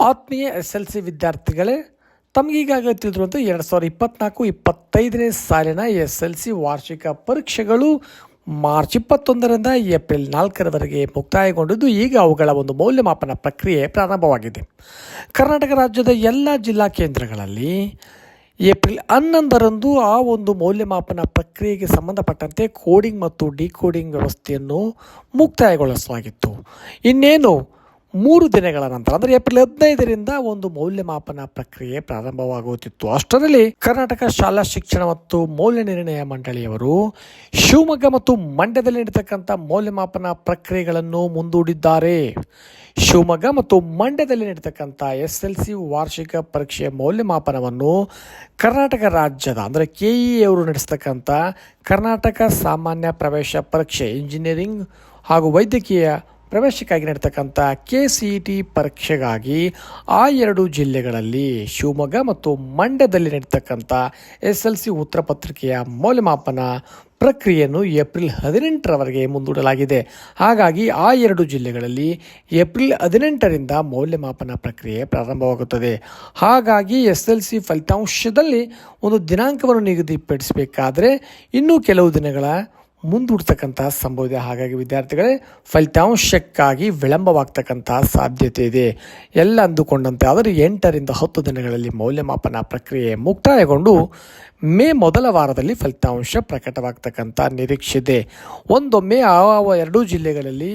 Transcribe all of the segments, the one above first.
ಆತ್ಮೀಯ SLC ವಿದ್ಯಾರ್ಥಿಗಳೇ, ತಮಗೀಗಾಗಲೇ ತಿಳಿದಿರುವಂತೆ 2024-25ನೇ ಸಾಲಿನ SLC ವಾರ್ಷಿಕ ಪರೀಕ್ಷೆಗಳು ಮಾರ್ಚ್ 21ರಿಂದ ಏಪ್ರಿಲ್ 4ರವರೆಗೆ ಮುಕ್ತಾಯಗೊಂಡಿದ್ದು, ಈಗ ಅವುಗಳ ಒಂದು ಮೌಲ್ಯಮಾಪನ ಪ್ರಕ್ರಿಯೆ ಪ್ರಾರಂಭವಾಗಿದೆ. ಕರ್ನಾಟಕ ರಾಜ್ಯದ ಎಲ್ಲ ಜಿಲ್ಲಾ ಕೇಂದ್ರಗಳಲ್ಲಿ ಏಪ್ರಿಲ್ 11ರಂದು ಆ ಒಂದು ಮೌಲ್ಯಮಾಪನ ಪ್ರಕ್ರಿಯೆಗೆ ಸಂಬಂಧಪಟ್ಟಂತೆ ಕೋಡಿಂಗ್ ಮತ್ತು ಡಿಕೋಡಿಂಗ್ ವ್ಯವಸ್ಥೆಯನ್ನು ಮುಕ್ತಾಯಗೊಳಿಸಲಾಗಿತ್ತು. ಇನ್ನೇನು 3 ದಿನಗಳ ನಂತರ ಅಂದರೆ ಏಪ್ರಿಲ್ 15ರಿಂದ ಒಂದು ಮೌಲ್ಯಮಾಪನ ಪ್ರಕ್ರಿಯೆ ಪ್ರಾರಂಭವಾಗುತ್ತಿತ್ತು. ಅಷ್ಟರಲ್ಲಿ ಕರ್ನಾಟಕ ಶಾಲಾ ಶಿಕ್ಷಣ ಮತ್ತು ಮೌಲ್ಯ ನಿರ್ಣಯ ಮಂಡಳಿಯವರು ಶಿವಮೊಗ್ಗ ಮತ್ತು ಮಂಡ್ಯದಲ್ಲಿ ನಡೆಯತಕ್ಕಂಥ ಮೌಲ್ಯಮಾಪನ ಪ್ರಕ್ರಿಯೆಗಳನ್ನು ಮುಂದೂಡಿದ್ದಾರೆ. ಶಿವಮೊಗ್ಗ ಮತ್ತು ಮಂಡ್ಯದಲ್ಲಿ ನಡೆಯತಕ್ಕಂಥ SLC ವಾರ್ಷಿಕ ಪರೀಕ್ಷೆಯ ಮೌಲ್ಯಮಾಪನವನ್ನು ಕರ್ನಾಟಕ ರಾಜ್ಯದ ಅಂದರೆ KEA ಅವರು ನಡೆಸತಕ್ಕಂಥ ಕರ್ನಾಟಕ ಸಾಮಾನ್ಯ ಪ್ರವೇಶ ಪರೀಕ್ಷೆ, ಇಂಜಿನಿಯರಿಂಗ್ ಹಾಗೂ ವೈದ್ಯಕೀಯ ಪ್ರವೇಶಕ್ಕಾಗಿ ನಡೆತಕ್ಕಂಥ KCET ಪರೀಕ್ಷೆಗಾಗಿ ಆ 2 ಜಿಲ್ಲೆಗಳಲ್ಲಿ ಶಿವಮೊಗ್ಗ ಮತ್ತು ಮಂಡ್ಯದಲ್ಲಿ ನಡೆತಕ್ಕಂಥ SLC ಉತ್ತರ ಪತ್ರಿಕೆಯ ಮೌಲ್ಯಮಾಪನ ಪ್ರಕ್ರಿಯೆಯನ್ನು ಏಪ್ರಿಲ್ 18ರವರೆಗೆ ಮುಂದೂಡಲಾಗಿದೆ. ಹಾಗಾಗಿ ಆ 2 ಜಿಲ್ಲೆಗಳಲ್ಲಿ ಏಪ್ರಿಲ್ 18ರಿಂದ ಮೌಲ್ಯಮಾಪನ ಪ್ರಕ್ರಿಯೆ ಪ್ರಾರಂಭವಾಗುತ್ತದೆ. ಹಾಗಾಗಿ SLC ಫಲಿತಾಂಶದಲ್ಲಿ ಒಂದು ದಿನಾಂಕವನ್ನು ನಿಗದಿಪಡಿಸಬೇಕಾದರೆ ಇನ್ನೂ ಕೆಲವು ದಿನಗಳ ಮುಂದೂಡ್ತಕ್ಕಂಥ ಸಂಭವ ಇದೆ. ಹಾಗಾಗಿ ವಿದ್ಯಾರ್ಥಿಗಳೇ, ಫಲಿತಾಂಶಕ್ಕಾಗಿ ವಿಳಂಬವಾಗ್ತಕ್ಕಂಥ ಸಾಧ್ಯತೆ ಇದೆ. ಎಲ್ಲ ಅಂದುಕೊಂಡಂತೆ ಆದರೆ 8ರಿಂದ 10 ದಿನಗಳಲ್ಲಿ ಮೌಲ್ಯಮಾಪನ ಪ್ರಕ್ರಿಯೆ ಮುಕ್ತಾಯಗೊಂಡು ಮೇ ಮೊದಲ ವಾರದಲ್ಲಿ ಫಲಿತಾಂಶ ಪ್ರಕಟವಾಗ್ತಕ್ಕಂಥ ನಿರೀಕ್ಷೆ ಇದೆ. ಒಂದೊಮ್ಮೆ ಆ 2 ಜಿಲ್ಲೆಗಳಲ್ಲಿ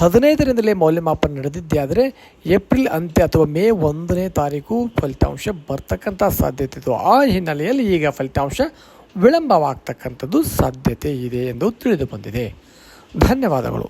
15ರಿಂದಲೇ ಮೌಲ್ಯಮಾಪನ ನಡೆದಿದ್ದೇ ಆದರೆ ಏಪ್ರಿಲ್ ಅಂತ್ಯ ಅಥವಾ ಮೇ 1ನೇ ತಾರೀಕು ಫಲಿತಾಂಶ ಬರ್ತಕ್ಕಂಥ ಸಾಧ್ಯತೆ ಇತ್ತು. ಆ ಹಿನ್ನೆಲೆಯಲ್ಲಿ ಈಗ ಫಲಿತಾಂಶ ವಿಳಂಬವಾಗ್ತಕ್ಕಂಥದ್ದು ಸಾಧ್ಯತೆ ಇದೆ ಎಂದು ತಿಳಿದು ಬಂದಿದೆ. ಧನ್ಯವಾದಗಳು.